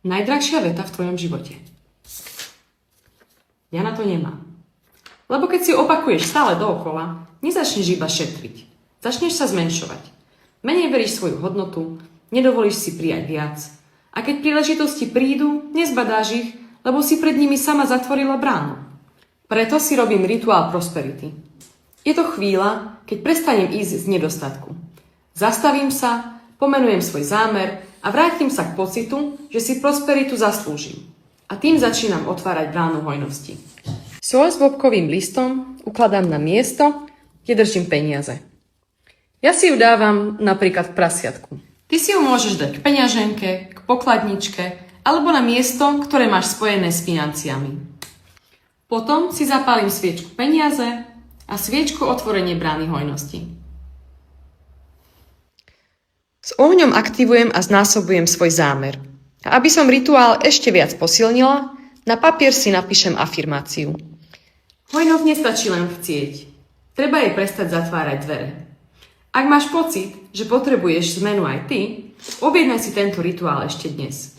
Najdrahšia veta v tvojom živote. Ja na to nemám. Lebo keď si opakuješ stále dookola, nezačneš iba šetriť. Začneš sa zmenšovať. Menej veríš svoju hodnotu, nedovolíš si prijať viac. A keď príležitosti prídu, nezbadáš ich, lebo si pred nimi sama zatvorila bránu. Preto si robím rituál prosperity. Je to chvíľa, keď prestanem ísť z nedostatku. Zastavím sa, pomenujem svoj zámer a vrátim sa k pocitu, že si prosperitu zaslúžim. A tým začínam otvárať bránu hojnosti. Soľ s bobkovým listom ukladám na miesto, kde držím peniaze. Ja si ju dávam napríklad v prasiatku. Ty si ju môžeš dať k peňaženke, k pokladničke alebo na miesto, ktoré máš spojené s financiami. Potom si zapálim sviečku peniaze a sviečku otvorenie brány hojnosti. S ohňom aktivujem a znásobujem svoj zámer. A aby som rituál ešte viac posilnila, na papier si napíšem afirmáciu. Hojnosť nestačí len chcieť. Treba jej prestať zatvárať dvere. Ak máš pocit, že potrebuješ zmenu aj ty, objednaj si tento rituál ešte dnes.